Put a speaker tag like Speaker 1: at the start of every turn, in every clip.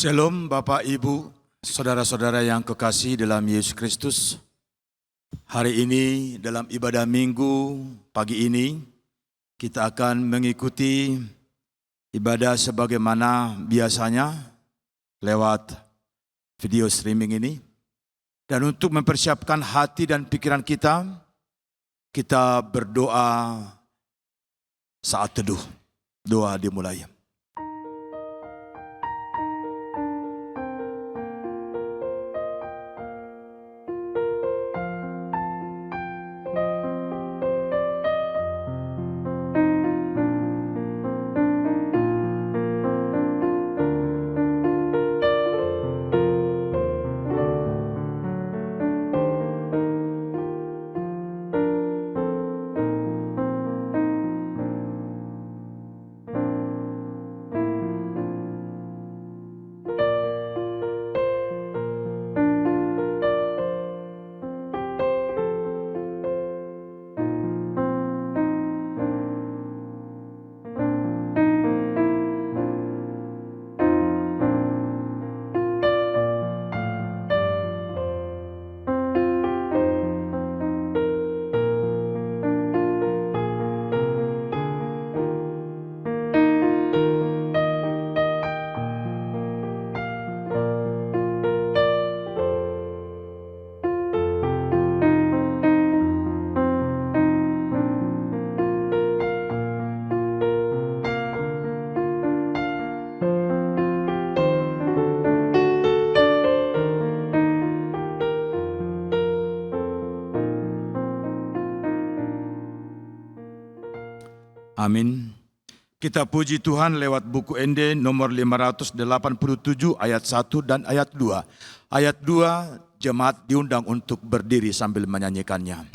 Speaker 1: Shalom Bapak Ibu, saudara-saudara yang kekasih dalam Yesus Kristus. Hari ini dalam ibadah minggu pagi ini kita akan mengikuti ibadah sebagaimana biasanya lewat video streaming ini. Dan untuk mempersiapkan hati dan pikiran kita berdoa saat teduh. Doa dimulai. Amin. Kita puji Tuhan lewat buku ND nomor 587 ayat 1 dan ayat 2. Ayat 2, jemaat diundang untuk berdiri sambil menyanyikannya.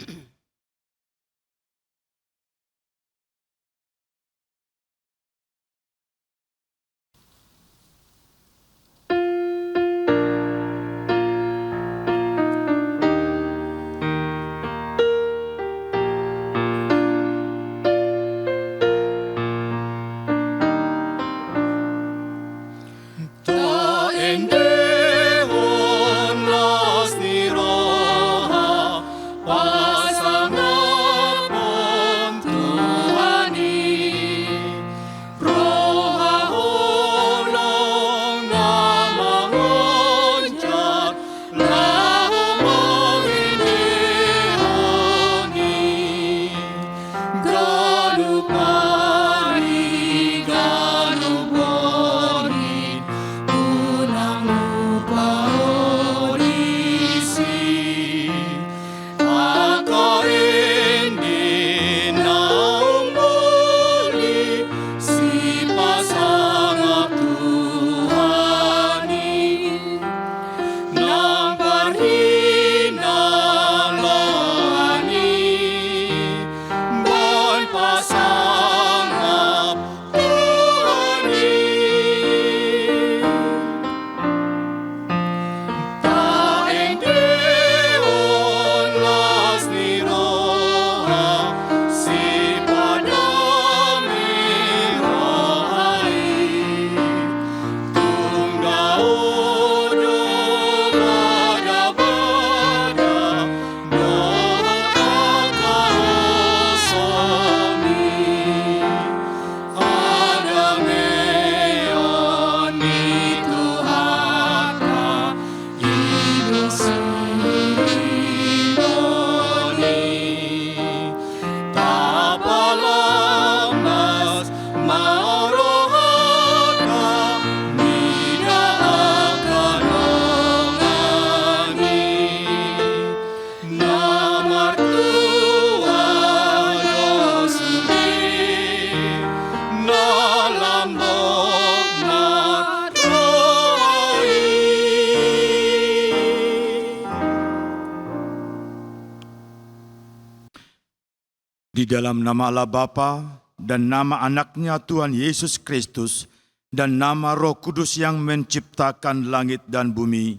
Speaker 1: Di dalam nama Allah Bapa dan nama anaknya Tuhan Yesus Kristus dan nama Roh Kudus yang menciptakan langit dan bumi.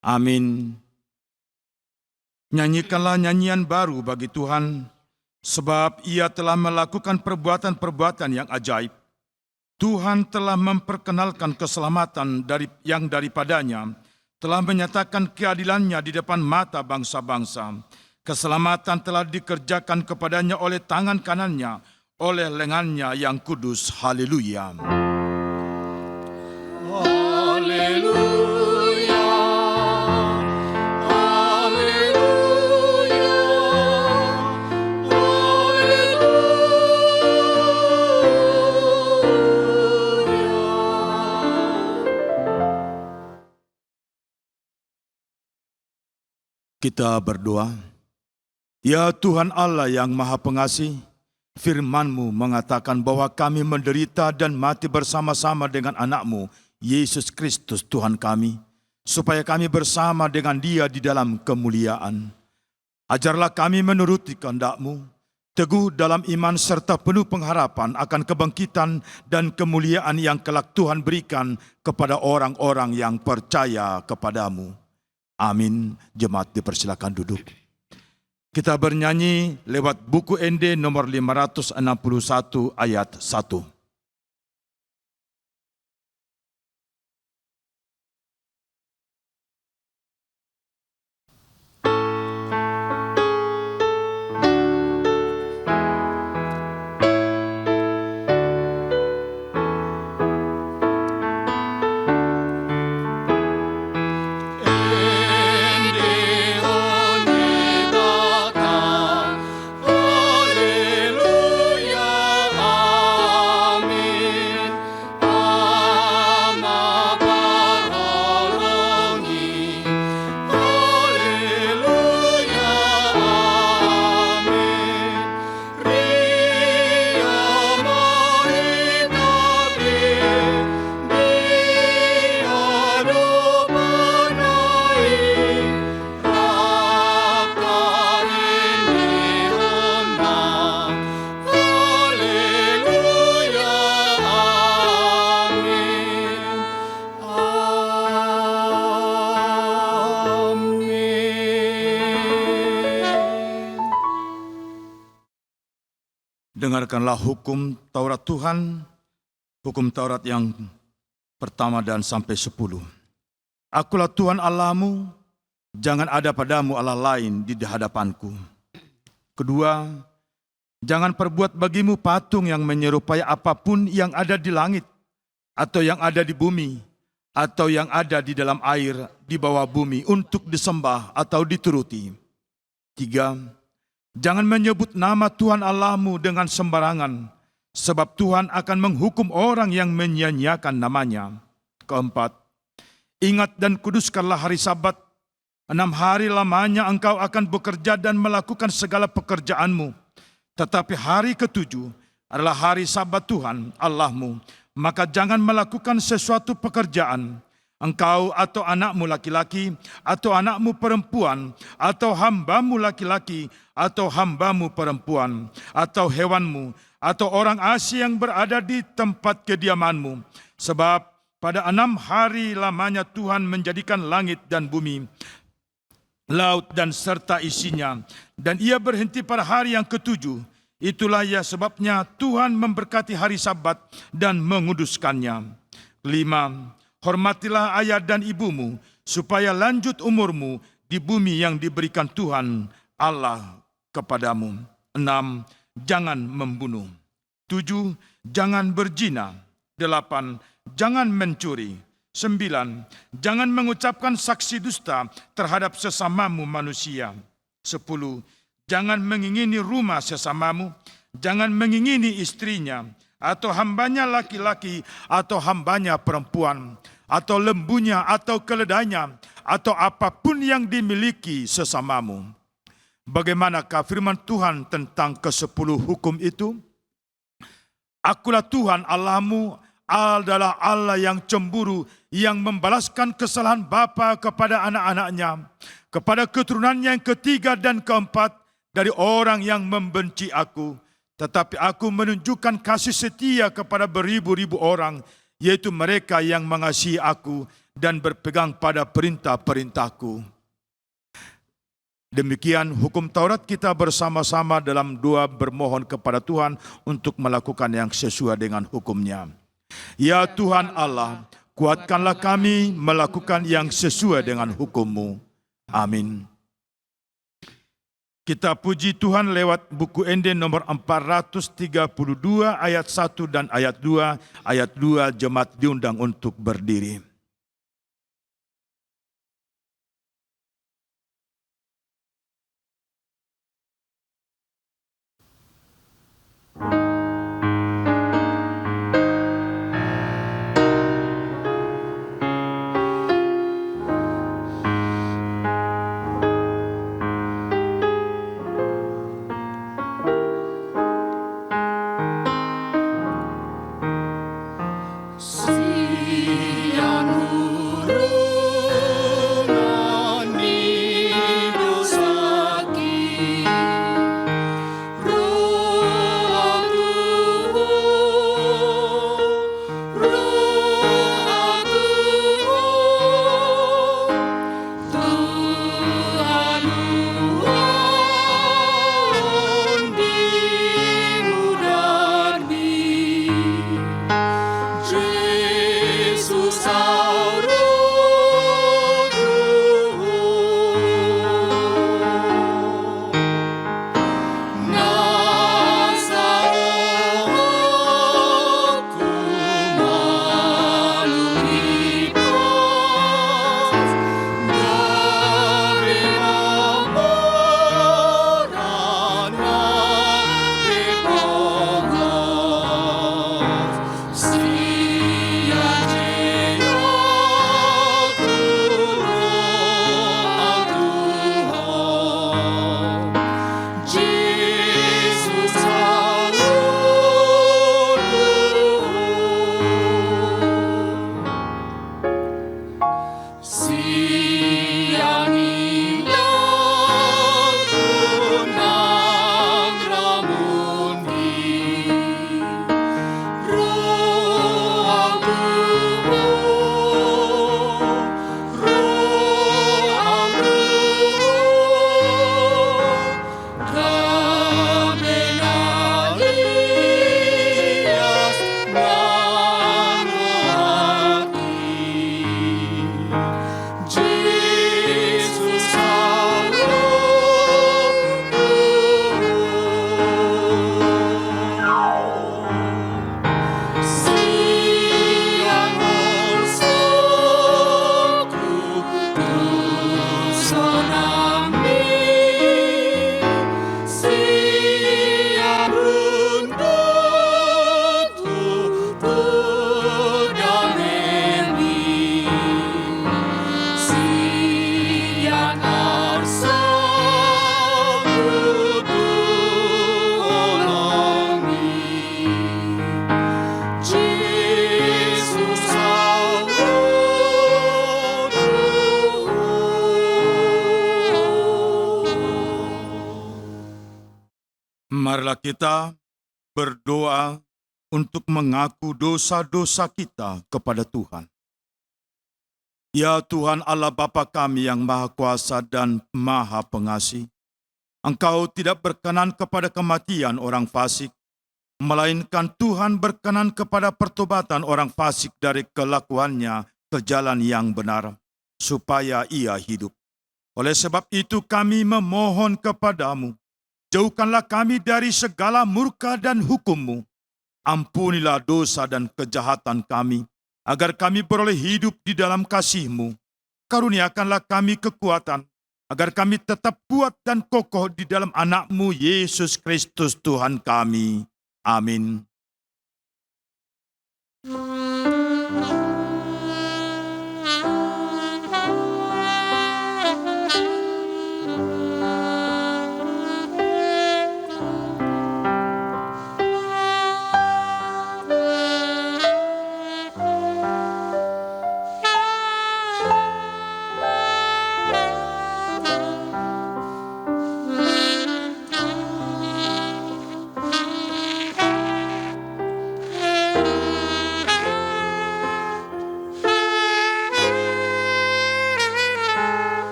Speaker 1: Amin. Nyanyikanlah nyanyian baru bagi Tuhan, sebab Ia telah melakukan perbuatan-perbuatan yang ajaib. Tuhan telah memperkenalkan keselamatan yang daripadanya, telah menyatakan keadilannya di depan mata bangsa-bangsa. Keselamatan telah dikerjakan kepadanya oleh tangan kanannya, oleh lengannya yang kudus. Haleluya.
Speaker 2: Haleluya.
Speaker 1: Kita berdoa. Ya Tuhan Allah yang Maha Pengasih, firman-Mu mengatakan bahwa kami menderita dan mati bersama-sama dengan anak-Mu, Yesus Kristus Tuhan kami, supaya kami bersama dengan Dia di dalam kemuliaan. Ajarlah kami menuruti kehendak-Mu, teguh dalam iman serta penuh pengharapan akan kebangkitan dan kemuliaan yang kelak Tuhan berikan kepada orang-orang yang percaya kepadamu. Amin. Jemaat dipersilakan duduk. Kita bernyanyi lewat buku ND nomor 561 ayat 1. Dengarkanlah hukum Taurat Tuhan, hukum Taurat yang pertama dan sampai 10. Akulah Tuhan Allahmu, jangan ada padamu Allah lain di hadapanku. Kedua, jangan perbuat bagimu patung yang menyerupai apapun yang ada di langit, atau yang ada di bumi, atau yang ada di dalam air di bawah bumi untuk disembah atau dituruti. Tiga, jangan menyebut nama Tuhan Allahmu dengan sembarangan, sebab Tuhan akan menghukum orang yang menyia-nyiakan namanya. Keempat, ingat dan kuduskanlah hari Sabat. 6 hari lamanya engkau akan bekerja dan melakukan segala pekerjaanmu. Tetapi hari ketujuh adalah hari Sabat Tuhan Allahmu. Maka jangan melakukan sesuatu pekerjaan, engkau atau anakmu laki-laki, atau anakmu perempuan, atau hambamu laki-laki, atau hambamu perempuan, atau hewanmu, atau orang asing yang berada di tempat kediamanmu. Sebab pada 6 hari lamanya Tuhan menjadikan langit dan bumi, laut dan serta isinya, dan Ia berhenti pada hari yang ketujuh. Itulah ya sebabnya Tuhan memberkati hari Sabat dan menguduskannya. 5, hormatilah ayah dan ibumu, supaya lanjut umurmu di bumi yang diberikan Tuhan Allah kepadamu. 6, jangan membunuh. 7, jangan berzina. 8, jangan mencuri. 9, jangan mengucapkan saksi dusta terhadap sesamamu manusia. 10, jangan mengingini rumah sesamamu, jangan mengingini istrinya, atau hambanya laki-laki, atau hambanya perempuan, atau lembunya, atau keledainya, atau apapun yang dimiliki sesamamu. Bagaimanakah firman Tuhan tentang ke-10 hukum itu? Akulah Tuhan Allahmu, adalah Allah yang cemburu, yang membalaskan kesalahan bapa kepada anak-anaknya, kepada keturunannya yang ketiga dan keempat dari orang yang membenci aku. Tetapi aku menunjukkan kasih setia kepada beribu-ribu orang, yaitu mereka yang mengasihi aku dan berpegang pada perintah-perintahku. Demikian hukum Taurat kita bersama-sama dalam doa bermohon kepada Tuhan untuk melakukan yang sesuai dengan hukum-Nya. Ya Tuhan Allah, kuatkanlah kami melakukan yang sesuai dengan hukum-Mu. Amin. Kita puji Tuhan lewat buku Ende nomor 432 ayat 1 dan ayat 2. Ayat 2 jemaat diundang untuk berdiri. Marilah kita berdoa untuk mengaku dosa-dosa kita kepada Tuhan. Ya Tuhan Allah Bapa kami yang Maha Kuasa dan Maha Pengasih, Engkau tidak berkenan kepada kematian orang fasik, melainkan Tuhan berkenan kepada pertobatan orang fasik dari kelakuannya ke jalan yang benar, supaya ia hidup. Oleh sebab itu kami memohon kepadamu, jauhkanlah kami dari segala murka dan hukum-Mu. Ampunilah dosa dan kejahatan kami, agar kami beroleh hidup di dalam kasih-Mu. Karuniakanlah kami kekuatan, agar kami tetap kuat dan kokoh di dalam anak-Mu Yesus Kristus Tuhan kami. Amin.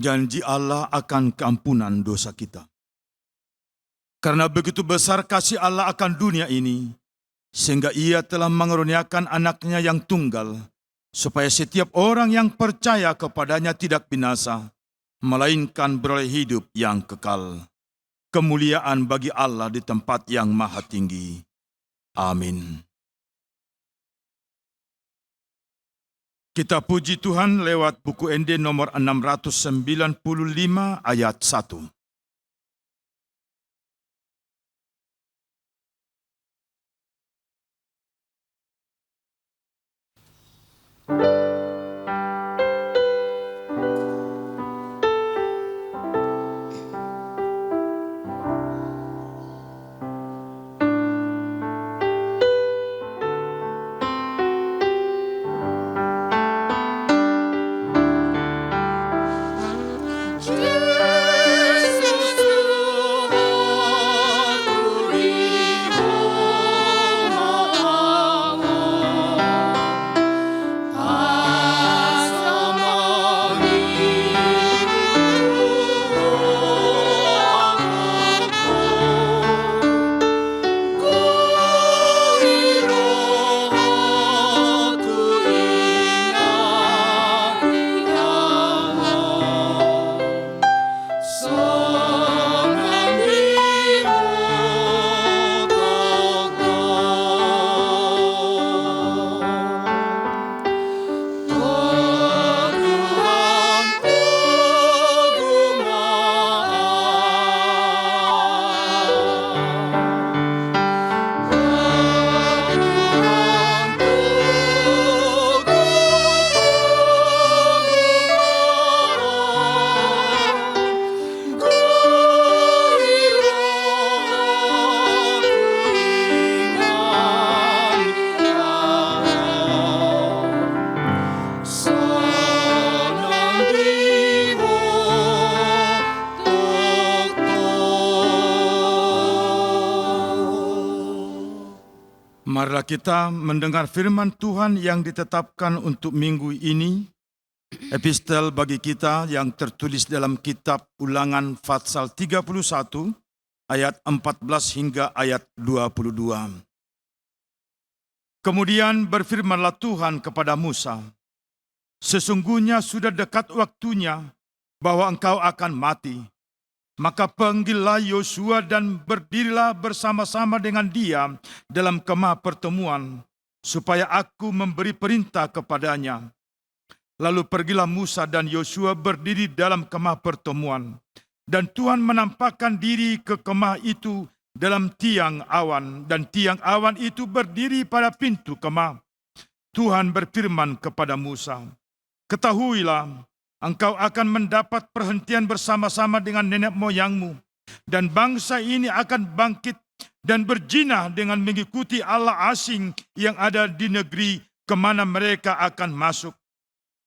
Speaker 1: janji Allah akan keampunan dosa kita. Karena begitu besar kasih Allah akan dunia ini, sehingga Ia telah mengaruniakan anaknya yang tunggal, supaya setiap orang yang percaya kepadanya tidak binasa, melainkan beroleh hidup yang kekal. Kemuliaan bagi Allah di tempat yang maha tinggi. Amin. Kita puji Tuhan lewat buku ND nomor 695 ayat 1. Marilah kita mendengar firman Tuhan yang ditetapkan untuk minggu ini. Epistel bagi kita yang tertulis dalam kitab Ulangan pasal 31 ayat 14 hingga ayat 22. Kemudian berfirmanlah Tuhan kepada Musa, "Sesungguhnya sudah dekat waktunya bahwa engkau akan mati. Maka panggillah Yosua dan berdirilah bersama-sama dengan dia dalam kemah pertemuan, supaya aku memberi perintah kepadanya." Lalu pergilah Musa dan Yosua berdiri dalam kemah pertemuan, dan Tuhan menampakkan diri ke kemah itu dalam tiang awan, dan tiang awan itu berdiri pada pintu kemah. Tuhan berfirman kepada Musa, "Ketahuilah, engkau akan mendapat perhentian bersama-sama dengan nenek moyangmu, dan bangsa ini akan bangkit dan berjinah dengan mengikuti Allah asing yang ada di negeri kemana mereka akan masuk.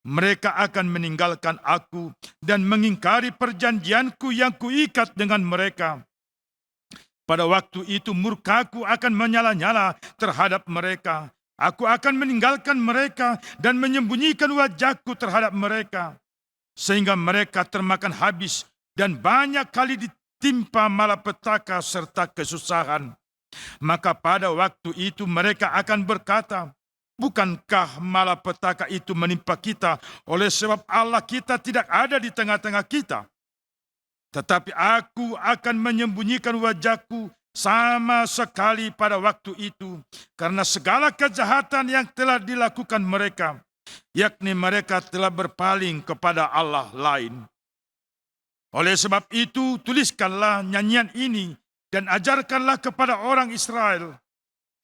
Speaker 1: Mereka akan meninggalkan aku dan mengingkari perjanjianku yang kuikat dengan mereka. Pada waktu itu murkaku akan menyala-nyala terhadap mereka. Aku akan meninggalkan mereka dan menyembunyikan wajahku terhadap mereka, sehingga mereka termakan habis dan banyak kali ditimpa malapetaka serta kesusahan. Maka pada waktu itu mereka akan berkata, bukankah malapetaka itu menimpa kita oleh sebab Allah kita tidak ada di tengah-tengah kita? Tetapi aku akan menyembunyikan wajahku sama sekali pada waktu itu, karena segala kejahatan yang telah dilakukan mereka, yakni mereka telah berpaling kepada Allah lain. Oleh sebab itu, tuliskanlah nyanyian ini dan ajarkanlah kepada orang Israel.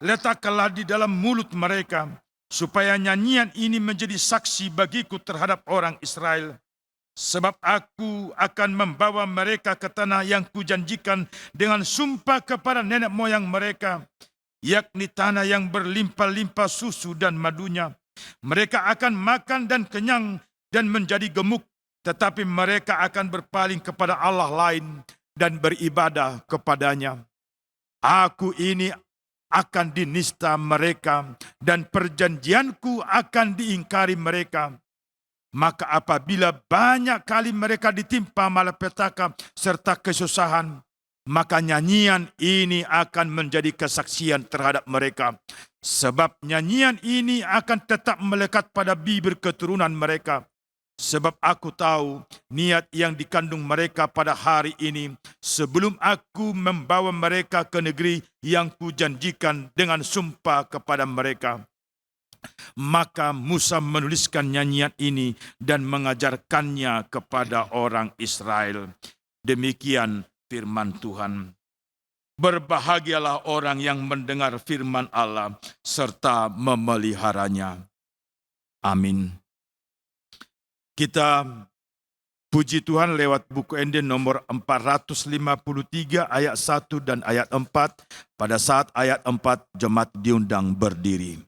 Speaker 1: Letakkanlah di dalam mulut mereka, supaya nyanyian ini menjadi saksi bagiku terhadap orang Israel. Sebab aku akan membawa mereka ke tanah yang kujanjikan dengan sumpah kepada nenek moyang mereka, yakni tanah yang berlimpah-limpah susu dan madunya. Mereka akan makan dan kenyang dan menjadi gemuk, tetapi mereka akan berpaling kepada Allah lain dan beribadah kepadanya. Aku ini akan dinista mereka dan perjanjianku akan diingkari mereka. Maka apabila banyak kali mereka ditimpa malapetaka serta kesusahan, maka nyanyian ini akan menjadi kesaksian terhadap mereka. Sebab nyanyian ini akan tetap melekat pada bibir keturunan mereka. Sebab aku tahu niat yang dikandung mereka pada hari ini sebelum aku membawa mereka ke negeri yang kujanjikan dengan sumpah kepada mereka. Maka Musa menuliskan nyanyian ini dan mengajarkannya kepada orang Israel. Demikian firman Tuhan. Berbahagialah orang yang mendengar firman Allah serta memeliharanya. Amin. Kita puji Tuhan lewat buku Ende nomor 453 ayat 1 dan ayat 4. Pada saat ayat 4 jemaat diundang berdiri.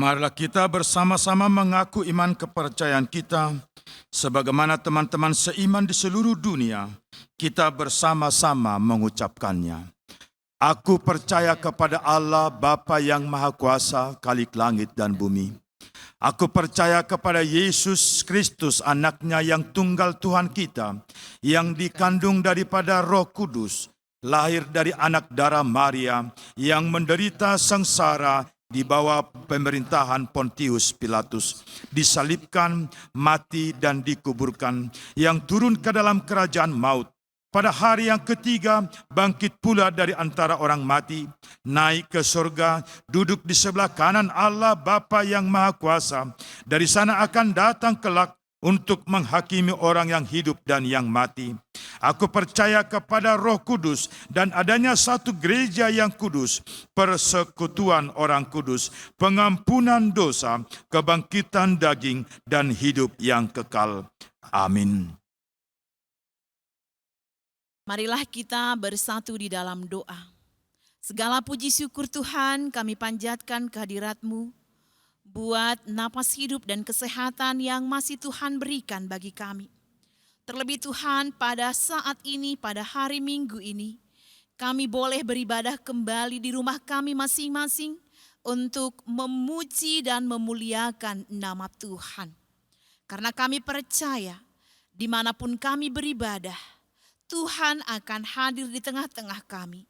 Speaker 1: Marilah kita bersama-sama mengaku iman kepercayaan kita, sebagaimana teman-teman seiman di seluruh dunia, kita bersama-sama mengucapkannya. Aku percaya kepada Allah Bapa yang Maha Kuasa, Khalik langit dan bumi. Aku percaya kepada Yesus Kristus, anaknya yang tunggal Tuhan kita, yang dikandung daripada Roh Kudus, lahir dari anak darah Maria, yang menderita sengsara di bawah pemerintahan Pontius Pilatus, disalibkan, mati dan dikuburkan, yang turun ke dalam kerajaan maut. Pada hari yang ketiga, bangkit pula dari antara orang mati, naik ke surga, duduk di sebelah kanan Allah Bapa yang Maha Kuasa. Dari sana akan datang kelak untuk menghakimi orang yang hidup dan yang mati. Aku percaya kepada Roh Kudus dan adanya satu gereja yang kudus, persekutuan orang kudus, pengampunan dosa, kebangkitan daging, dan hidup yang kekal. Amin.
Speaker 3: Marilah kita bersatu di dalam doa. Segala puji syukur Tuhan kami panjatkan kehadirat-Mu buat napas hidup dan kesehatan yang masih Tuhan berikan bagi kami. Terlebih Tuhan, pada saat ini, pada hari Minggu ini, kami boleh beribadah kembali di rumah kami masing-masing untuk memuji dan memuliakan nama Tuhan. Karena kami percaya, dimanapun kami beribadah, Tuhan akan hadir di tengah-tengah kami.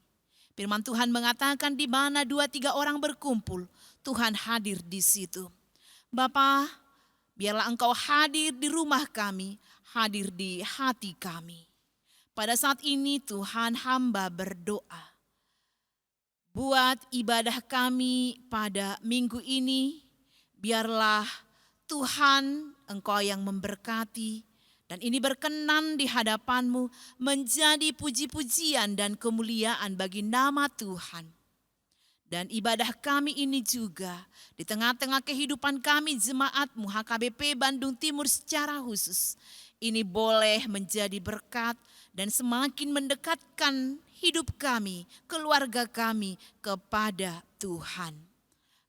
Speaker 3: Firman Tuhan mengatakan di mana 2-3 orang berkumpul, Tuhan hadir di situ. Bapa, biarlah Engkau hadir di rumah kami, hadir di hati kami. Pada saat ini Tuhan, hamba berdoa buat ibadah kami pada minggu ini. Biarlah Tuhan Engkau yang memberkati, dan ini berkenan di hadapan-Mu menjadi puji-pujian dan kemuliaan bagi nama Tuhan. Dan ibadah kami ini juga di tengah-tengah kehidupan kami jemaat-Mu HKBP Bandung Timur secara khusus. Ini boleh menjadi berkat dan semakin mendekatkan hidup kami, keluarga kami kepada Tuhan.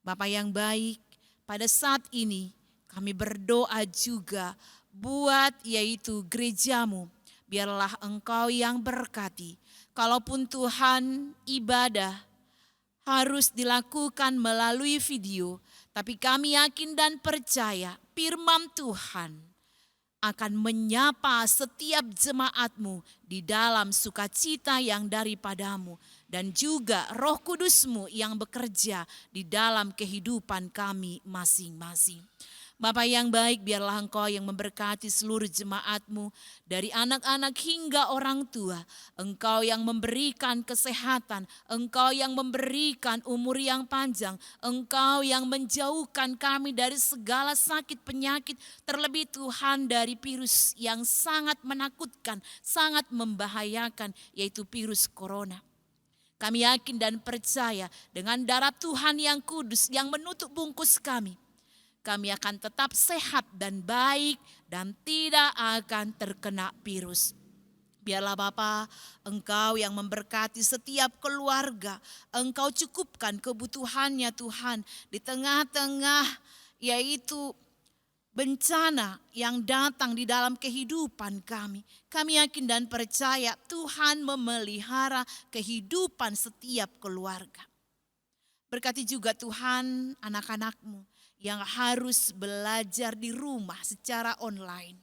Speaker 3: Bapa yang baik, pada saat ini kami berdoa juga buat yaitu gerejamu. Biarlah Engkau yang berkati. Kalaupun Tuhan ibadah harus dilakukan melalui video, tapi kami yakin dan percaya firman Tuhan akan menyapa setiap jemaatmu di dalam sukacita yang daripadamu dan juga Roh Kudusmu yang bekerja di dalam kehidupan kami masing-masing. Bapa yang baik, biarlah Engkau yang memberkati seluruh jemaatmu dari anak-anak hingga orang tua. Engkau yang memberikan kesehatan, Engkau yang memberikan umur yang panjang, Engkau yang menjauhkan kami dari segala sakit penyakit, terlebih Tuhan dari virus yang sangat menakutkan, sangat membahayakan, yaitu virus corona. Kami yakin dan percaya dengan darah Tuhan yang kudus yang menutup bungkus kami akan tetap sehat dan baik dan tidak akan terkena virus. Biarlah Bapa, Engkau yang memberkati setiap keluarga, Engkau cukupkan kebutuhannya Tuhan di tengah-tengah yaitu bencana yang datang di dalam kehidupan kami. Kami yakin dan percaya Tuhan memelihara kehidupan setiap keluarga. Berkati juga Tuhan anak-anak-Mu yang harus belajar di rumah secara online.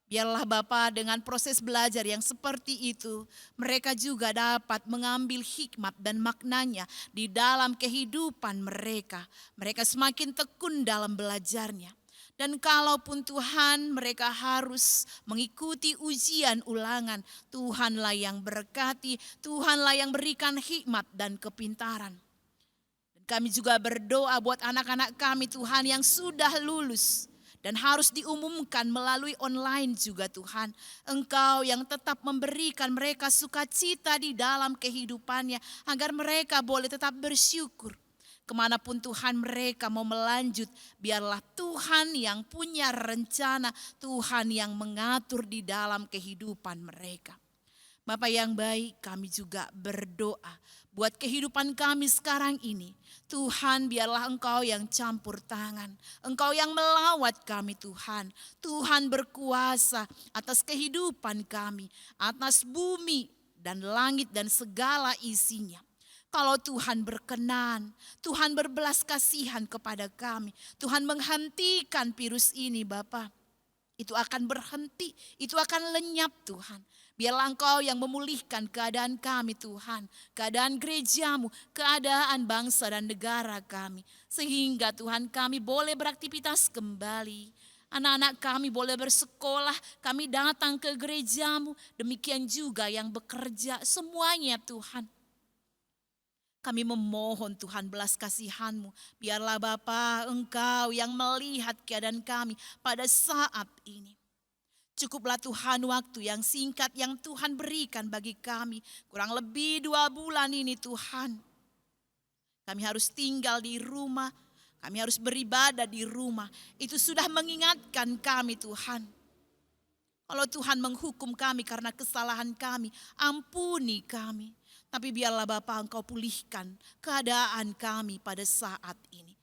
Speaker 3: Biarlah Bapa dengan proses belajar yang seperti itu, mereka juga dapat mengambil hikmat dan maknanya di dalam kehidupan mereka. Mereka semakin tekun dalam belajarnya. Dan kalaupun Tuhan mereka harus mengikuti ujian ulangan, Tuhanlah yang berkati, Tuhanlah yang berikan hikmat dan kepintaran. Kami juga berdoa buat anak-anak kami Tuhan yang sudah lulus dan harus diumumkan melalui online juga Tuhan. Engkau yang tetap memberikan mereka sukacita di dalam kehidupannya agar mereka boleh tetap bersyukur. Kemanapun Tuhan mereka mau melanjut, biarlah Tuhan yang punya rencana, Tuhan yang mengatur di dalam kehidupan mereka. Bapa yang baik, kami juga berdoa buat kehidupan kami sekarang ini. Tuhan, biarlah Engkau yang campur tangan. Engkau yang melawat kami Tuhan. Tuhan berkuasa atas kehidupan kami, atas bumi dan langit dan segala isinya. Kalau Tuhan berkenan, Tuhan berbelas kasihan kepada kami. Tuhan menghentikan virus ini Bapa. Itu akan berhenti, itu akan lenyap Tuhan. Biarlah Engkau yang memulihkan keadaan kami Tuhan. Keadaan gerejamu, keadaan bangsa dan negara kami. Sehingga Tuhan kami boleh beraktivitas kembali. Anak-anak kami boleh bersekolah, kami datang ke gerejamu. Demikian juga yang bekerja, semuanya Tuhan. Kami memohon Tuhan belas kasihan-Mu. Biarlah Bapa Engkau yang melihat keadaan kami pada saat ini. Cukuplah Tuhan waktu yang singkat yang Tuhan berikan bagi kami. Kurang lebih 2 bulan ini Tuhan. Kami harus tinggal di rumah. Kami harus beribadah di rumah. Itu sudah mengingatkan kami Tuhan. Kalau Tuhan menghukum kami karena kesalahan kami, ampuni kami. Tapi biarlah Bapa Engkau pulihkan keadaan kami pada saat ini.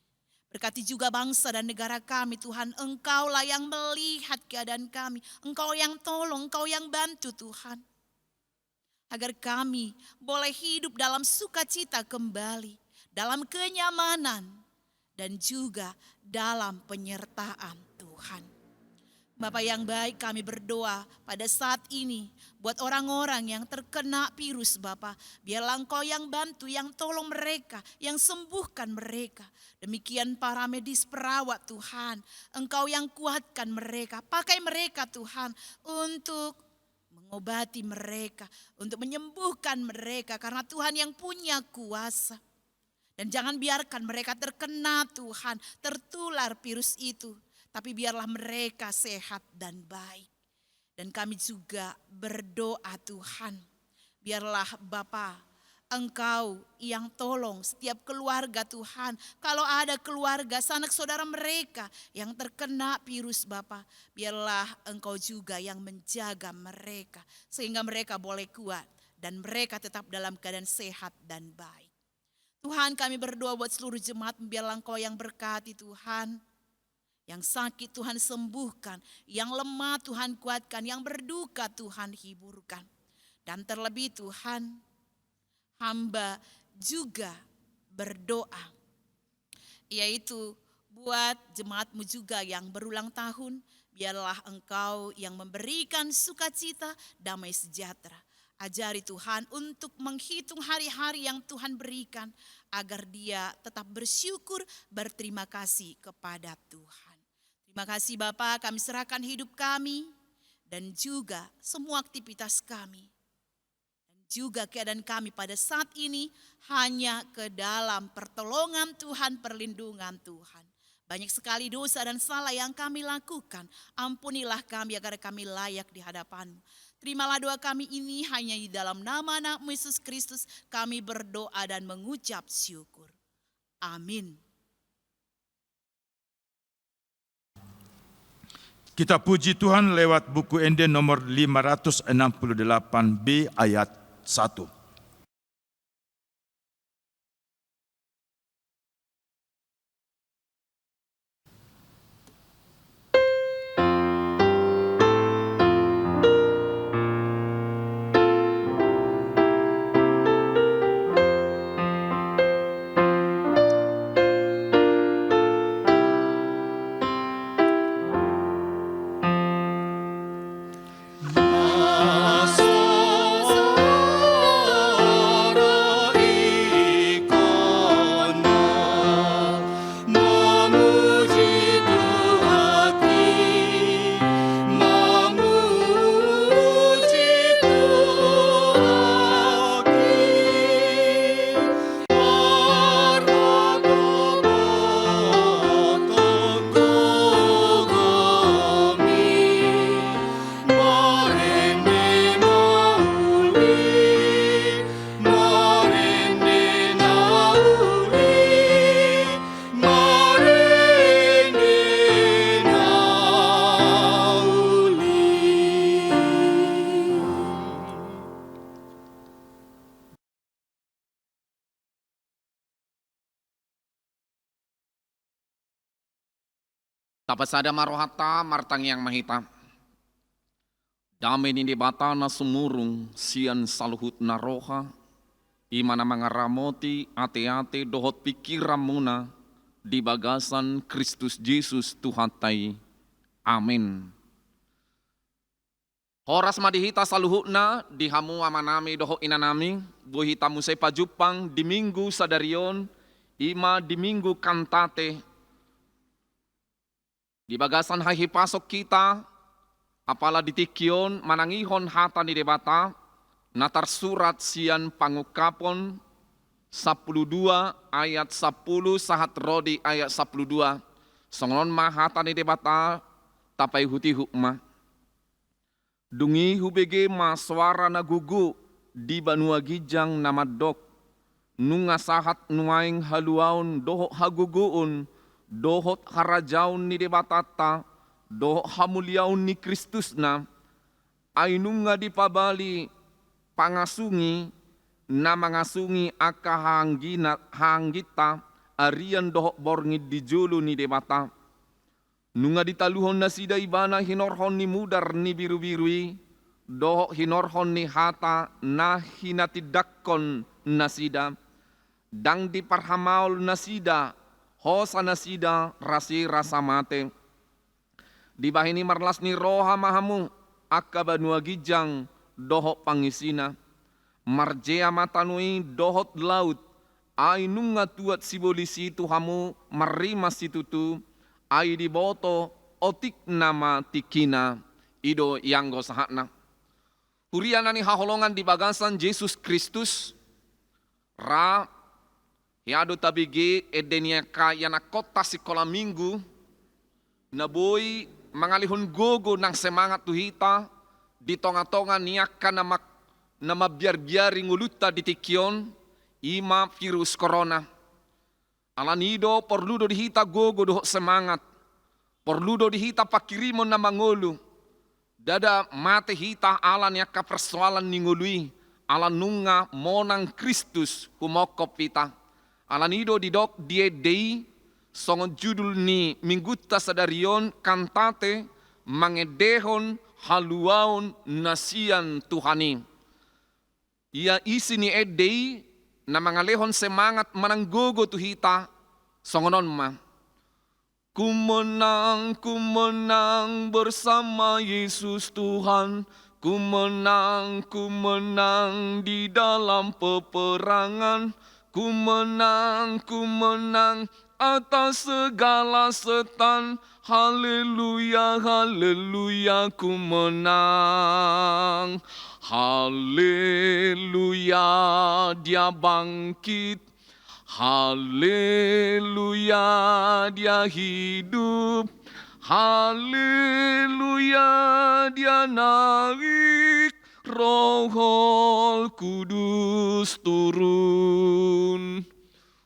Speaker 3: Berkati juga bangsa dan negara kami Tuhan. Engkaulah yang melihat keadaan kami. Engkau yang tolong, Engkau yang bantu Tuhan. Agar kami boleh hidup dalam sukacita kembali. Dalam kenyamanan dan juga dalam penyertaan Tuhan. Bapa yang baik, kami berdoa pada saat ini buat orang-orang yang terkena virus Bapa. Biarlah Engkau yang bantu, yang tolong mereka, yang sembuhkan mereka. Demikian para medis perawat Tuhan, Engkau yang kuatkan mereka. Pakai mereka Tuhan untuk mengobati mereka, untuk menyembuhkan mereka. Karena Tuhan yang punya kuasa. Dan jangan biarkan mereka terkena Tuhan, tertular virus itu. Tapi biarlah mereka sehat dan baik. Dan kami juga berdoa Tuhan. Biarlah Bapa Engkau yang tolong setiap keluarga Tuhan. Kalau ada keluarga sanak saudara mereka yang terkena virus Bapa. Biarlah Engkau juga yang menjaga mereka. Sehingga mereka boleh kuat dan mereka tetap dalam keadaan sehat dan baik. Tuhan, kami berdoa buat seluruh jemaat, biarlah Engkau yang berkati Tuhan. Yang sakit Tuhan sembuhkan, yang lemah Tuhan kuatkan, yang berduka Tuhan hiburkan. Dan terlebih Tuhan, hamba juga berdoa, yaitu buat jemaat-Mu juga yang berulang tahun, biarlah Engkau yang memberikan sukacita, damai sejahtera. Ajari Tuhan untuk menghitung hari-hari yang Tuhan berikan, agar dia tetap bersyukur, berterima kasih kepada Tuhan. Terima kasih Bapa, kami serahkan hidup kami dan juga semua aktivitas kami. Dan juga keadaan kami pada saat ini hanya ke dalam pertolongan Tuhan, perlindungan Tuhan. Banyak sekali dosa dan salah yang kami lakukan. Ampunilah kami agar kami layak di hadapan-Mu. Terimalah doa kami ini hanya di dalam nama anak-Mu Yesus Kristus kami berdoa dan mengucap syukur. Amin.
Speaker 1: Kita puji Tuhan lewat buku ND nomor 568B ayat 1.
Speaker 2: Tapasada marohata martang yang mahita. Dame ni bata na sumurung sian saluhut na roha. Imana mga ramoti ate-ate dohot pikiran muna di bagasan Kristus Yesus Tuhan tay. Amin. Horas madihita saluhut na di hamu amanami doho inanami. Buhita musay pajupang di minggu sadarion. Ima di minggu kantate. Di bagasan hahipasok kita, apala ditikyon manangihon hata ni debata, natarsurat sian pangukapon 12 ayat 10 sahat rodi ayat 12. Songon mahata ni debata, tapay huti hukma. Dungi hubege ma suara nagugu di banua gijang namadok, nunga sahat nuaing haluaun doho haguguun, dohot harajaun ni debatata, dohot hamuliaun ni Kristus na, ay nunga di pabali pangasungi na mangasungi aka hanggita arian dohot borngid di julu ni debata. Nunga ditaluhon na sida ibana hinorhon ni mudar ni biru-birui, dohot hinorhon ni hata na hinatidakkon na sida, dang di parhamaul na sida, hosa nasida rasi rasa mate. Di bahini marlas ni roha mahamu akka banua gijang dohot pangisina. Marjea matanui dohot laut. Ay nunga tuat sibolisi tuhamu marima situtu. Ay diboto otik nama tikina. Ido yanggo sahatna. Huriana ni haholongan di bagasan Yesus Kristus. Yado tabigi edenia yana kota sikola minggu na boy mangalihon gogo ng semangat tuhita di tonga-tonga niyaka na mabiar-biari nguluta di tikyon ima virus corona. Alanido porludo dihita gogo doho semangat. Porludo dihita pakirimon na mangulu. Dada mate hita alan yaka persoalan ningului ala nunga monang Kristus humokop pita. Ala nido didok die dei songon judul ni minggutta sadarion kantate mangedehon haluaon nasian Tuhani. Ia isi ni edei na mangalehon semangat mananggogo tuhita songonon ma. Kumenang, kumenang bersama Yesus Tuhan. Kumenang, kumenang di dalam peperangan. Kumenang, kumenang atas segala setan. Haleluya, haleluya, kumenang. Haleluya, dia bangkit. Haleluya, dia hidup. Haleluya, dia naik. Roh Kudus turun.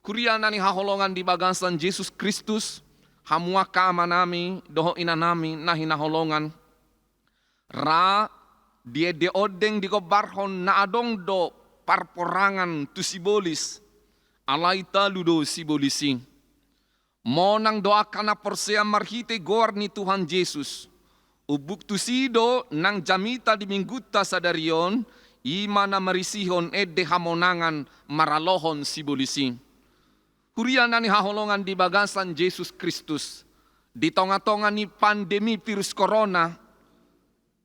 Speaker 2: Kurianani haholongan di bagasan Yesus Kristus. Hamuaka manami, doho inanami, nahi naholongan. Ra, dia de odeng di kobarhon na adong do parporangan tu sibolis. Alaita ludo sibolisi. Monang doakan na persea marhite gor ni Tuhan Yesus. Ubuk tu sido nang jamita di mingguta sadarion. Ima na marisihon ede hamonangan maralohon sibolisi. Hurian ni haholongan di bagasan Yesus Kristus. Di tonga-tonga ni pandemi virus corona.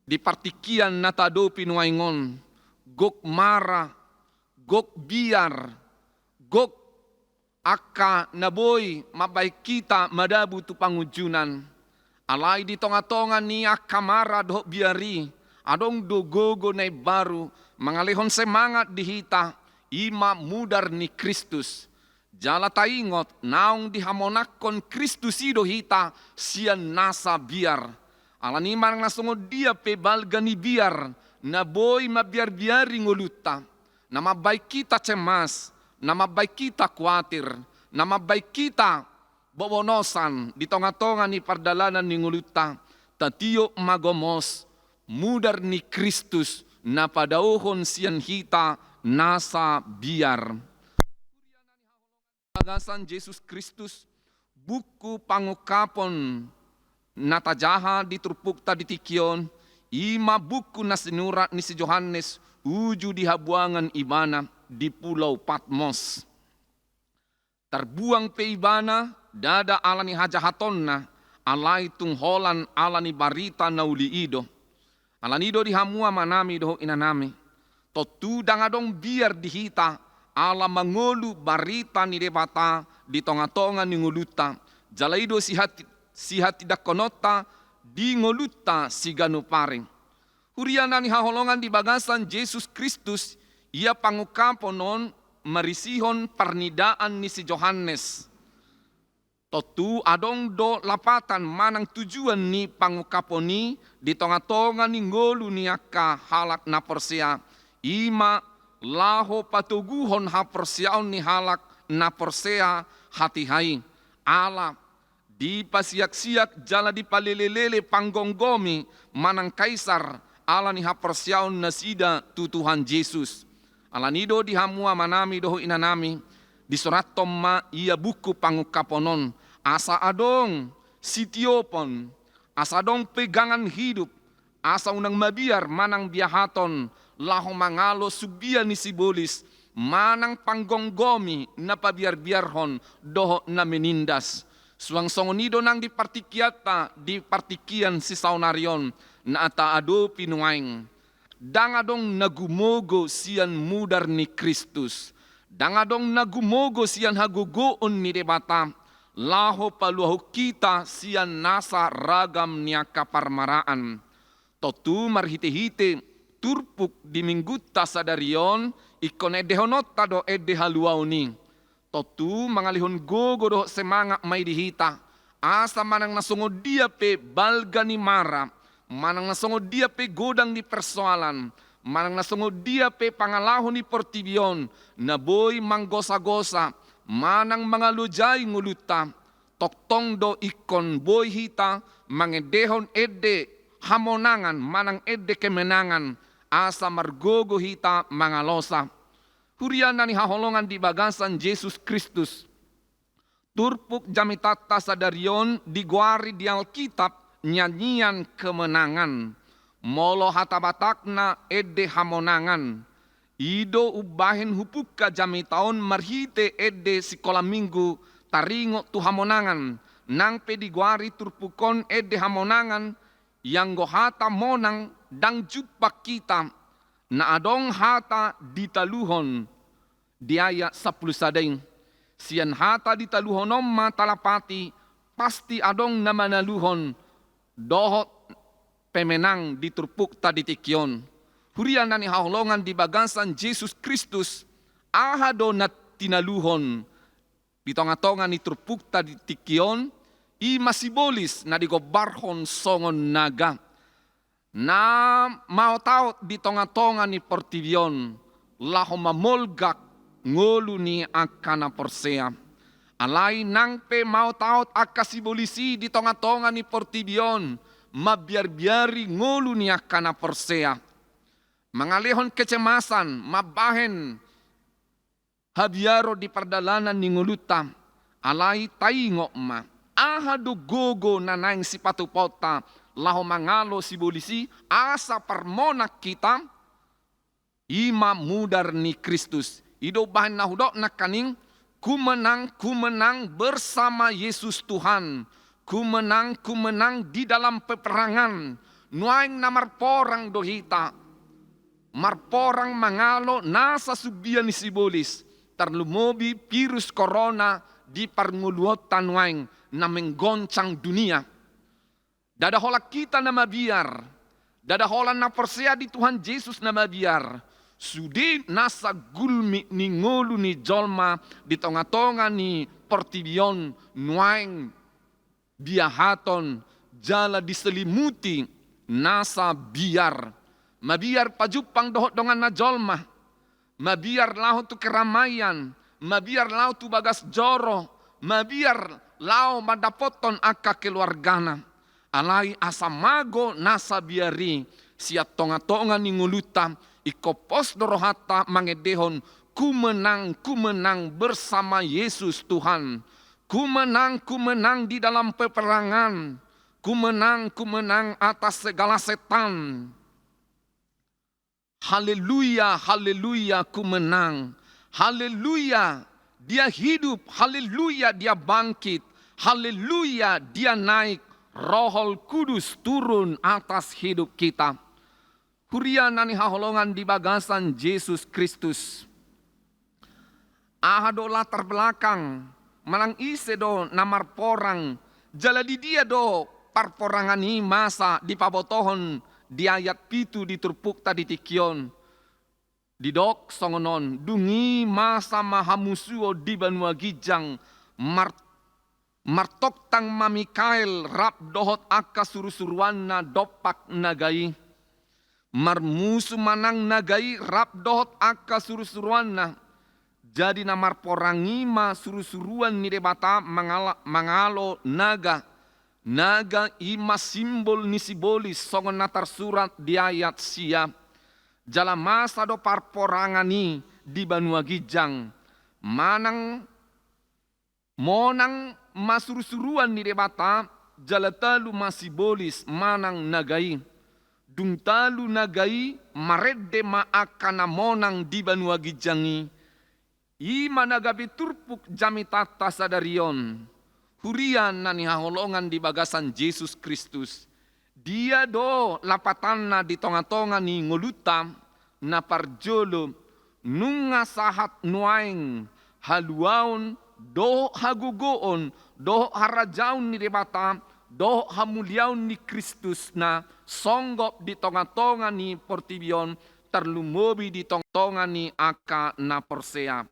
Speaker 2: Di partikian natado pinuaingon. Gok mara, gok biar. Gok aka naboy mabay kita madabu tu pangujunan. Alay di tonga-tonga ni akamara do biari. Adong do gogo na baru. Mangalihon semangat dihita. Ima mudar ni Kristus. Jala taingot naong dihamonakon Kristus ido hita. Sian nasa biar. Alani marang nasungod dia pebalga ni biar. Naboy mabiar-biari nguluta. Nama baik kita cemas. Nama baik kita khawatir, nama baik kita bobonosan di tonga-tonga ni pardalanan ni nguluta, tatio magomos, mudar ni Kristus na padauhon sian hita nasa biar. Bagasan Yesus Kristus, buku pangukapon natajaha diturpukta ditikyon, ima buku na sinurat ni si Yohanes, uju di habuangan ibana, di Pulau Patmos. Terbuang pe ibana, dada alani hajahatonna, alai tungholan alani barita nauli ido. Alani ido dihamua manami doho inanami. Totu dangadong biar dihita, ala mangolu barita ni debata, di tonga-tonga ni nguluta. Jala ido si hati dakonota, di nguluta si ganu paring. Huriana ni haholongan di bagasan Yesus Kristus, ia pangukaponon marisihon parnidaan ni si Yohanes. Totu adong do lapatan manang tujuan ni pangukaponi di tonga-tonga ni ngolu ni aka halak na persea. Ima laho patuguhon ha perseaon ni halak na persea hati-hai. Ala di pasiak-siak jala di palelelele panggonggomi manang kaisar ala ni ha perseaon na sida tu Tuhan Yesus. Alanido dihamua manami doho inanami. Di surat tomma ia buku pangukaponon. Asa adong sitiopon. Asa adong pegangan hidup. Asa unang mabiar manang biahaton. Laho mangalo subia ni sibolis. Manang panggonggomi na pabiar-biarhon doho na menindas. Suang songonido nang di partikian si saunarion. Na ata ado pinuaing. Dangadong nagumogo sian mudar ni Kristus. Dangadong nagumogo sian hagugoon ni debata. Laho paluaho kita sian nasa ragam niya kaparmaraan. Totu marhite-hite turpuk di mingguta sadarion ikon edehonota do edehaluauni. Totu mangalihon gogo do semanga may dihita. Asa manang nasungod dia pe balga ni mara. Manang nasungod dia pe godang ni persoalan. Manang nasungod dia pe pangalahon ni portibion. Naboy manggosa-gosa. Manang mga lujay nguluta. Toktong do ikon boy hita. Mangedehon ede hamonangan. Manang ede kemenangan. asa margogo hita mangalosa. Hurian nani haholongan di bagasan Yesus Kristus. Turpuk jamitata sadarion diguari di Alkitab nyanyian kemenangan. Molo hatabatakna ede hamonangan. Ido ubahin hupuka jamitaon marhite ede sikola minggu taringo tu hamonangan. Nang pediguari turpukon ede hamonangan yang gohata monang dang jupak kita. Na adong hata ditaluhon di ayat 10 sadeng. Sian hata ditaluhonom matalapati pasti adong na manaluhon dohot pemenang diturpuk taditikyon. Hurian nani haulongan di bagasan Yesus Kristus ahado na tinaluhon di tonga-tonga ni turpuk taditikyon i masibolis na digobarhon songon naga. Na mau taot di tonga-tonga ni portibion laho mamolgak ngolu ni akana porsea. Alai nang pe mau taot akasibolisi di tonga-tonga ni portibion mabiar-biari ngolu ni akana porsea. Mangalihon kecemasan mabahen habiaro di perdalanan ni nguluta. Alai taingok ma ahadu gogo nanaing sipatu pota laho mangalo sibolisi asa parmonak kita ima mudar ni Kristus. Ido bahan nahudok nak kaning kumenang bersama Yesus Tuhan. Kumenang di dalam peperangan. Nuaing na marporang dohita. Marporang mangalo nasa subian ni sibolis. Tarlumobi virus corona di parnguluotan nuaing na menggoncang dunia. Dadahola kita na mabiar. Dadahola na persea di Tuhan Yesus na mabiar. Sudi nasa gulmi ni ngolu ni jolma di tonga-tonga ni portibion nuaing biahaton jala diselimuti nasa biar. Mabiar pajupang dohot dongan na jolma. Mabiar lahu tu keramaian. Mabiar lahu tu bagas joro. Mabiar lahu madapoton aka keluargana. Alai asamago nasa biari siat tonga-tonga ni nguluta ikopos dorohata mangedehon kumenang bersama Yesus Tuhan. Kumenang di dalam peperangan. Kumenang atas segala setan. Haleluya, haleluya kumenang. Haleluya dia hidup. Haleluya dia bangkit. Haleluya dia naik. Rohul Kudus turun atas hidup kita. Hurian nani haholongan di bagasan Yesus Kristus. Ahado latar belakang. Malang ise do namar porang. Jaladi dia do parporangan ni masa di pabotohon di ayat pitu di turpuk tadi tikyon. Di dok songonon. Dungi masa mahamusuo di Banua Gijang. Martok tang mamikael rap dohot aka suru-suruan na dopak nagai. Marmusu manang nagai rap dohot aka suru-suruan na. Jadi namar porangima suru-suruan ni debata mangalo naga. Naga ima simbol ni sibolis songon natar surat di ayat sia. Jala masa do parporangani di Banua Gijang. Monang masuru-suruan ni debata jalatalu masibolis manang nagai. Dung talu nagai maredde maakana monang di Banua Gijangi. Ima nagabi turpuk jamitata sadarion. Hurian nani haholongan di bagasan Yesus Kristus. Dia do lapatanna di tonga-tonga ni ngoluta na parjolo nunga sahat nuaing haluaon do hagugoon, do harajaun ni debata, do hamuliaun ni Kristus na songgop di tonga-tonga ni portibion, terlumobi di tonga-tonga ni aka na porsea.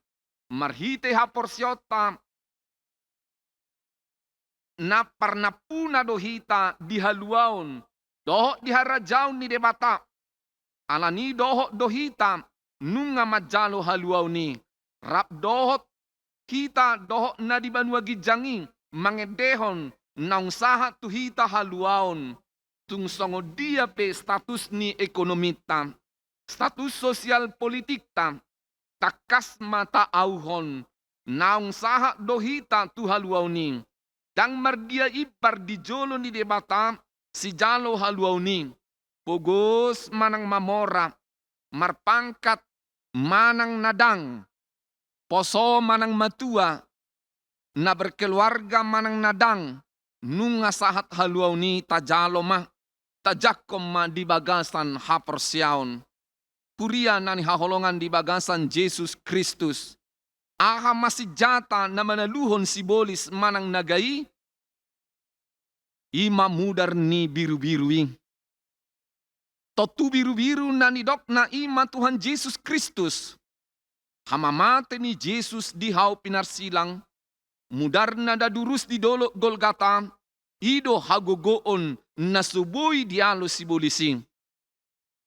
Speaker 2: Marhite ha porsiota na parnapuna dohita di haluaon, doho di harajaun ni debata, alani doho dohita nunga majalo haluaon ni, rap dohot kita doho na di Banua Gijangi mangedehon naung sahat tuhita haluaon tung songo dia pe status ni ekonomita status sosial politik takas mata auhon, naung saha dohita tuhaluau ning, dang margia ipar di jolo ni debata, si jalo haluau ning, pogos manang mamora, marpangkat manang nadang, poso manang matua, na berkeluarga manang nadang, nunga sahat haluau ni tajalo ma, tajakom ma di bagasan hapersyaon. Kuria na ni haholongan di bagasan Jesus Kristus. Aha masijata na manaluhon si bolis manang nagai, ima mudar ni biru-biruing. Totu biru-biru na nidok na ima Tuhan Jesus Kristus. Hamamate ni Jesus di hau pinarsilang, mudar na dadurus di dolo Golgata, ido hagogoon na suboy dialo si bolising.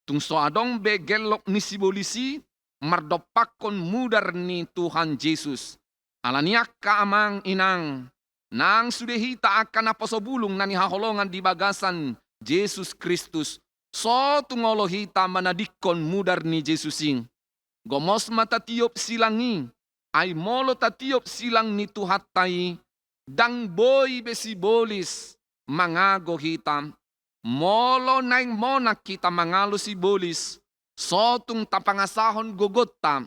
Speaker 2: Tungso adong begelok ni si bolisi, mardopakon mudar ni Tuhan Yesus. Alaniak ka amang inang, nang sudehita akan napasobulong na nihaholongan di bagasan Jesus Kristus. So tungolohita manadikon mudar ni Jesusing. Gomos matatiop silangi, ay molo tatiop silang ni tuhatay, dang boy besibolis, mangago hitam. Molo naing monak kita mangalo si bolis, sotong tapangasahon gugota,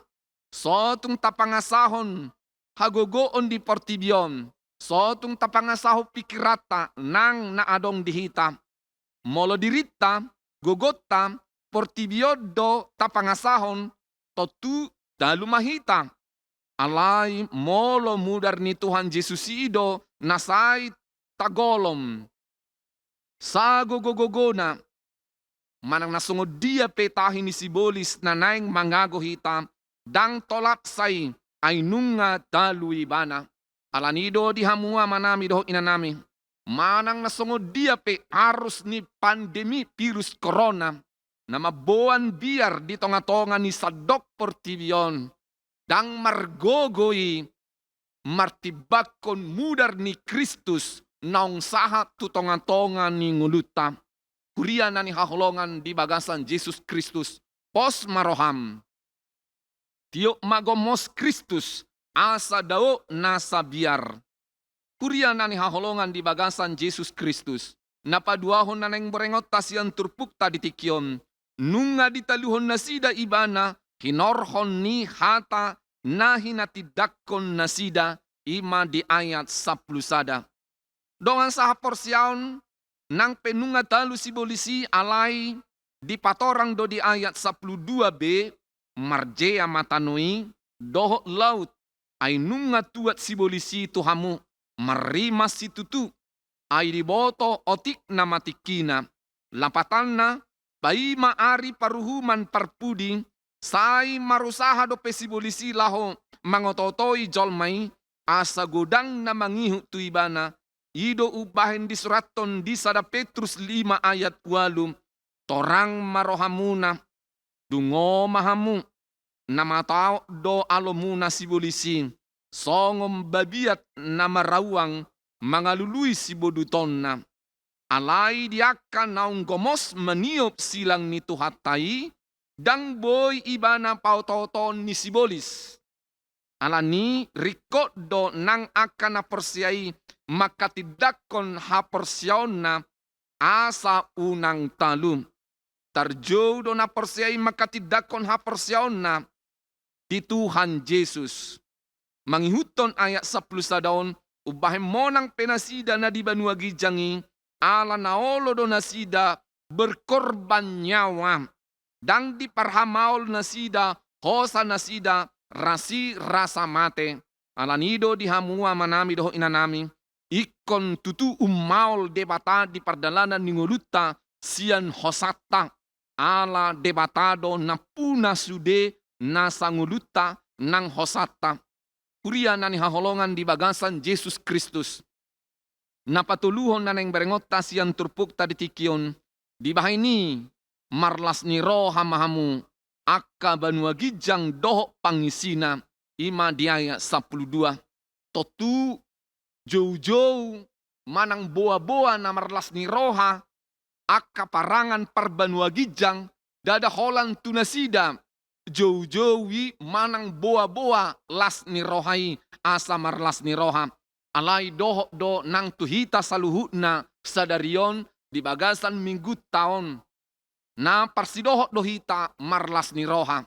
Speaker 2: sotong tapangasahon hagogoon di portibyon, sotong tapangasaho pikirata nang naadong dihita. Molo dirita, gugota, portibyon do tapangasahon, totu dalumahita. Alay molo mudar ni Tuhan Yesus ido nasay tagolom. Sa gogogogona, manang nasungod dia petahin ni si bolis na naing mangagohita, dang tolak say ay nunga dalui bana. Alanido di hamua manami doho inanami, manang nasungod dia pe arus ni pandemi virus corona, na mabuan biar di tonga-tonga ni sadok portibyon, dang margogoy, martibakon mudar ni Kristus, naong sahat tutonga-tonga ni nguluta. Kuria na ni haholongan di bagasan Jesus Kristus. Pos maroham. Tiyo magomos Kristus. Asa dao nasa biar. Kuria na ni haholongan di bagasan Jesus Kristus. Napaduahon na nang berengot tasian turpukta ditikyon. Nunga ditaluhon na sida ibana. Hinorhon ni hata na hinatidakon na sida. Ima di ayat 10 sada. Dongan sa haporsyaon, nang penunga talu si bolisi alay, di patorang do di ayat 12b, marjea matanui, doho laut, ay nunga tuat si bolisi tuhamu, marimas si tutu, ay diboto otik na matikina, lapatan na, bai maari paruhuman parpudi, say marusaha do pe si bolisi laho, mangototoy jolmay, asa godang na mangihu tuibana, ido ubahin di suraton di sada Petrus 5 ayat 8, torang marohamuna, dungo mahamu, namatao do alomuna si bolisi, songom babiat na marawang, mangalului si boduton na. Alay diakan naung gomos maniop silang ni tuhatay, dang boy iba na pautoton ni si bolis. Alani rikot do nang akan na persiay makatidakon hapersyaon na asa unang talum. Tarjo do na persiay makatidakon hapersyaon na di Tuhan Yesus. Mangihuton ayat 10 sa daon, ubahem mo ng penasida na di banuagi jangi, ala naolo do nasida berkorban nyawa. Dang di parhamaol nasida, hosa nasida, rasi rasa mate. Alanido di hamua manami doho inanami. Ikon tutu maul debata di pardalanan ninguluta sian hosata. Ala debatado na puna sude na sanguluta nang hosata. Kuria na ni haholongan di bagasan Jesus Kristus. Napatuluhon na nang berengot sian turpuk taditikyon. Di bahay ni marlas ni roha mahamu. Akka banuagijang doho pangisina. Ima diaya 12. Totu jow-jow manang boa-boa na marlas ni roha. Akka parangan parbanuagijang dada holan tunasida, jauh-jauhi manang boa-boa las ni rohai asamar las ni roha. Alai doho do nang tuhita saluhutna sadarion di bagasan minggu taon. Na parsidoho dohita marlas ni roha.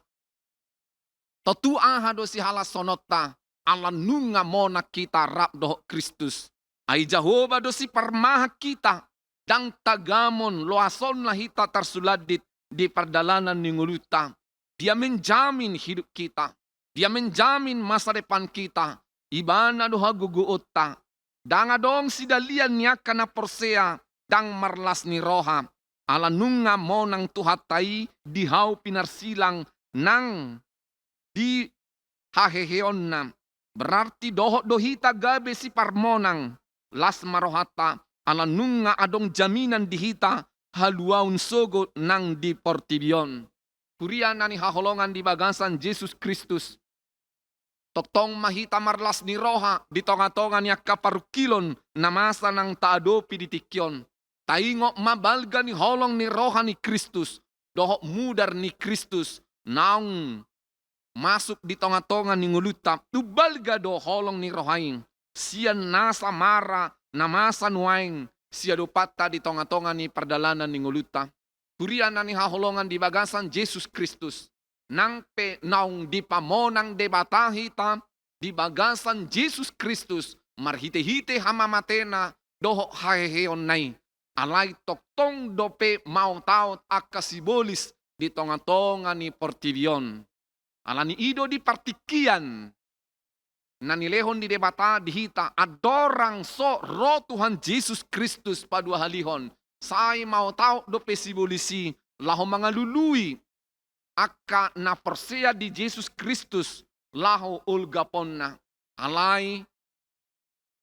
Speaker 2: Totu aha do si halas sonota ala nunga mona kita rap doho Kristus. Ai Jehovah do si parmaha kita dang tagamon loason lahita tersuladit di perdalanan ninguluta. Dia menjamin hidup kita. Dia menjamin masa depan kita. Ibana doha guguota. Danga dong si dalian niya kana porsea dang marlas ni roha. Ala nunga monang tuhatai dihau pinarsilang nang di haheheonna. Berarti doho dohita gabe si parmonang. Las marohata ala nunga adong jaminan dihita haluaun sogo nang di portibion. Kurian nani haholongan di bagasan Yesus Kristus. Totong mahita marlas ni roha di tonga-tonga niya kaparukilon na masa ng taadopi di tikyon. Taingo mabalga ni holong ni roha ni Kristus. Doho mudar ni Kristus. Naung masuk di tonga-tonga ni ngulutap. Tubalga do holong ni rohaing. Siyan nasa mara na masa nuaing. Siya do pata di tonga-tonga ni perdalanan ni ngulutap. Kurian na ni haholongan di bagasan Yesus Kristus. Nang pe naung di pamonang debatahita di bagasan Yesus Kristus marhite-hite hamamatena doho haheheon nai alai toktong dope mau taot akasibolis di tonga-tonga ni portibion alani ido di partikian nanilehon di debata dihita adorang so ro Tuhan Yesus Kristus padua halihon sai mau taot dope sibolisi laho mangalului aka na persea di Yesus Kristus laho ulgaponna alai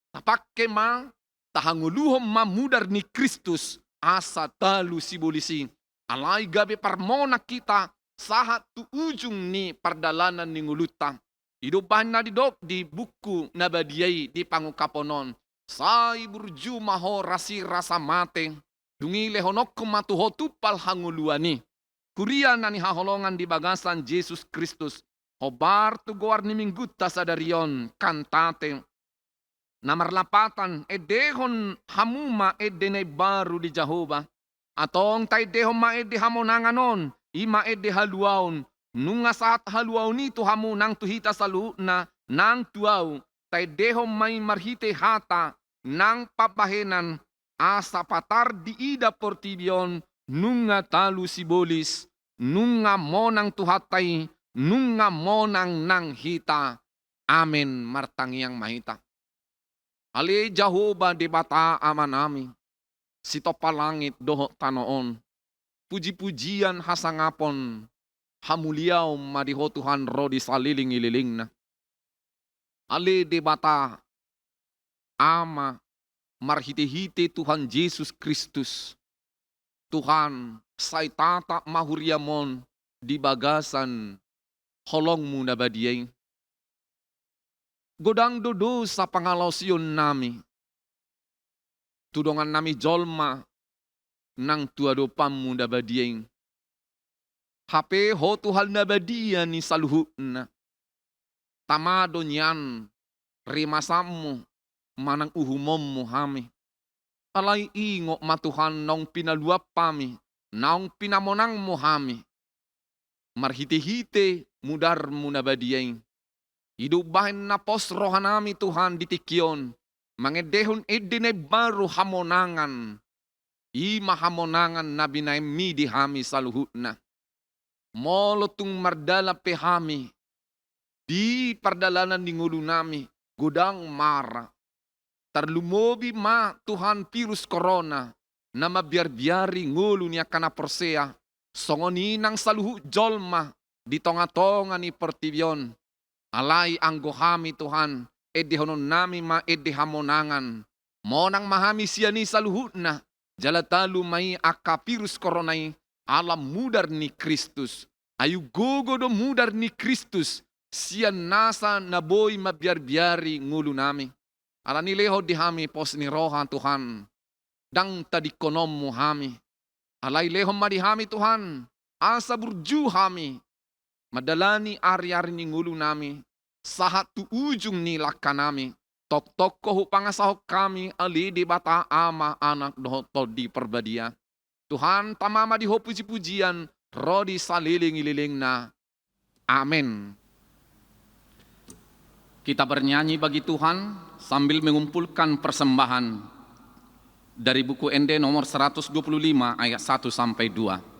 Speaker 2: tapakke ma tahanguluhom mamudar ni Kristus asa talu sibolisi alai gabe parmona kita sahat tu ujung ni perdalanan ni nguluta hidupan na di buku nabadiyai di pangukaponon sai burju maho rasi rasa mate dungi lehonok kumatuho tupal hanguluani. Kurian nani haholongan di bagasan Yesus Kristus. Hobar tu goar ni mingguta sadarion kantate. Namarlapatan edehon hamuma edene baru di Jehovah. Atong tay dehon maede hamonanganon. Ima ede haluaon. Nunga saat haluaon itu hamunang tuhita saluna nang tuaw. Tay dehon may marhite hata nang papahenan. Asa patar di ida portibion. Nunga talu sibolis. Nunga monang tuhatay, nunga monang nang hita. Amen martangiang mahita. Ali Jehovah di bata amanami. Sito palangit doho tanoon. Puji-pujian hasangapon. Hamuliaw madiho Tuhan rodi saliling-ililing na. Ali di bata ama marhite-hite Tuhan Yesus Kristus. Tuhan, say tata mahuriamon di bagasan holongmu na badiyay. Godang dodo sa pangalosyon nami. Tudongan nami jolma nang tuadopammu na badiyay. Hape ho Tuhan na badiyan ni saluhut na. Tamado niyan rimasammu manang uhumommu hami. Alay ingo matuhan nong pinaluap pami, nong pinamonang mo hami. Marhite-hite mudar mo na badiyay. Idubahin na pos rohanami Tuhan ditikyon, mangedehon edine baru hamonangan. Ima hamonangan na binaymi di hami saluhut na. Molotung mardala pehami, di pardalanan di ngulu nami, godang mara. Tarlumobi ma Tuhan virus corona na mabiar-biari ngulu niya kana persea songoni nang saluhu jolma di tonga-tonga ni pertibion alay anggohami Tuhan edihonon nami ma edihamonangan monang mahami siya ni saluhu na jalatalu may aka virus coronay alam mudar ni Kristus ayu gogo do mudar ni Kristus siya nasa naboy mabiar-biari ngulu nami. Ala nileho di hami pos ni rohan Tuhan. Dang tadikonom mo hami. Alay lehom ma di hami Tuhan. asa burju hami, madalani ari-ari ni ngulu nami, sahat tu ujung ni lakanami, tok kohu pangasahok kami, ali di bata ama anak dohoto di perbadia. Tuhan tamama di ho puji-pujian, rodi saliling-ililing na. Amin. Kita bernyanyi bagi Tuhan sambil mengumpulkan persembahan dari buku ND nomor 125 ayat 1 sampai 2.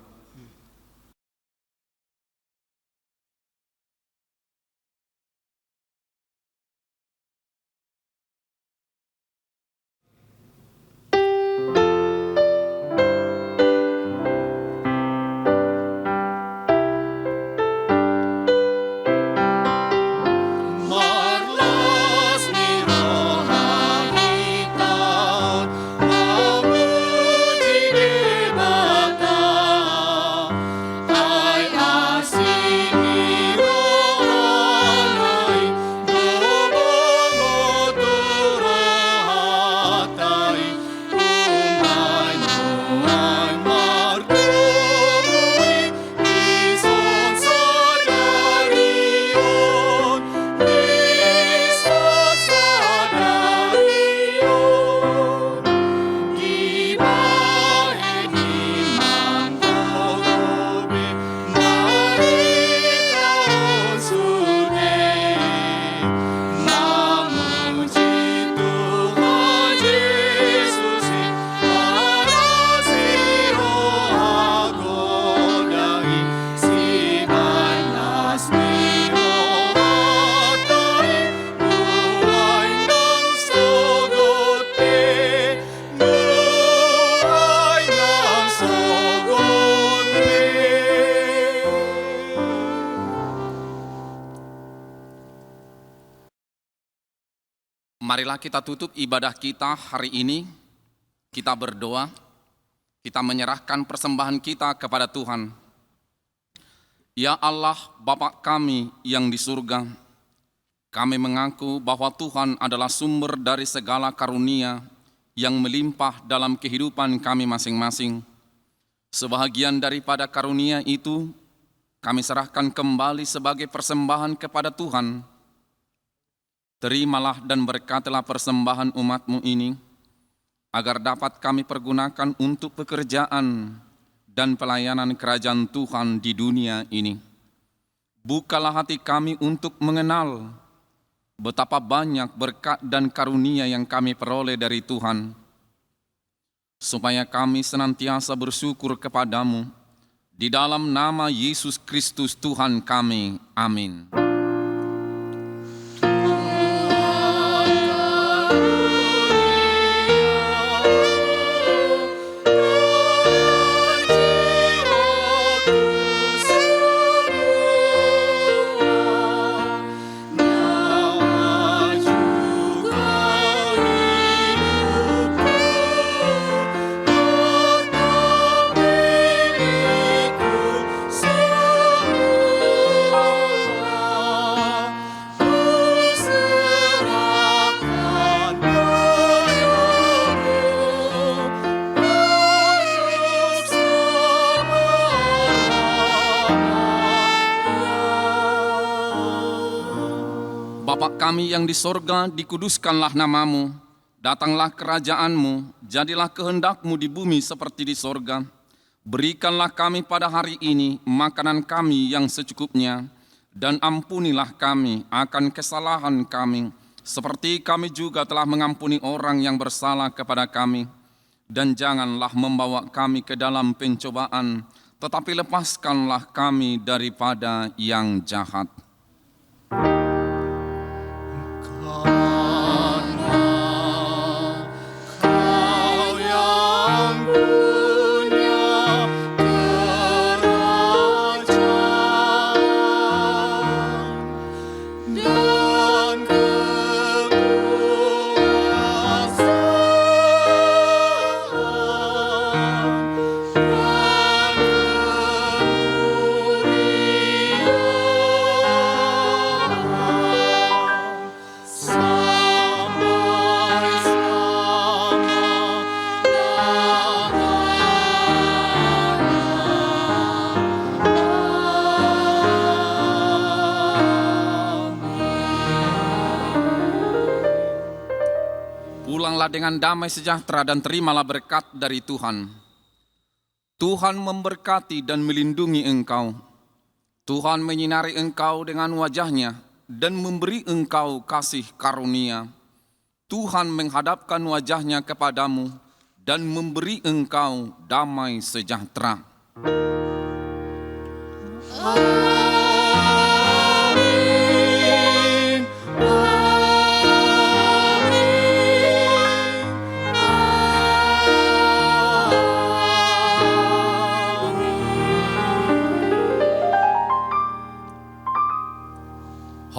Speaker 2: Marilah kita tutup ibadah kita hari ini, kita berdoa, kita menyerahkan persembahan kita kepada Tuhan. Ya Allah, Bapa kami yang di surga, kami mengaku bahwa Tuhan adalah sumber dari segala karunia yang melimpah dalam kehidupan kami masing-masing. Sebahagian daripada karunia itu, kami serahkan kembali sebagai persembahan kepada Tuhan. Terimalah dan berkatilah persembahan umat-Mu ini, agar dapat kami pergunakan untuk pekerjaan dan pelayanan kerajaan Tuhan di dunia ini. Bukalah hati kami untuk mengenal betapa banyak berkat dan karunia yang kami peroleh dari Tuhan, supaya kami senantiasa bersyukur kepadamu, di dalam nama Yesus Kristus Tuhan kami. Amin. Bapa kami yang di sorga, dikuduskanlah namamu, datanglah kerajaanmu, jadilah kehendakmu di bumi seperti di sorga. Berikanlah kami pada hari ini makanan kami yang secukupnya, dan ampunilah kami akan kesalahan kami, seperti kami juga telah mengampuni orang yang bersalah kepada kami. Dan janganlah membawa kami ke dalam pencobaan, tetapi lepaskanlah kami daripada yang jahat. Pulanglah dengan damai sejahtera dan terimalah berkat dari Tuhan. Tuhan memberkati dan melindungi engkau. Tuhan menyinari engkau dengan wajah-Nya dan memberi engkau kasih karunia. Tuhan menghadapkan wajah-Nya kepadamu dan memberi engkau damai sejahtera.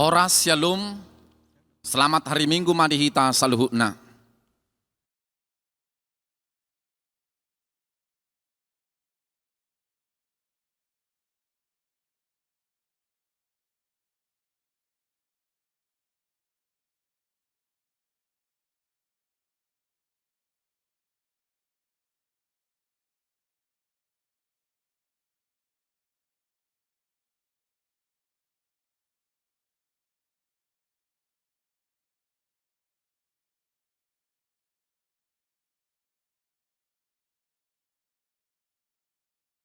Speaker 2: Horas Shalom, selamat hari Minggu Madihita Saluhutna.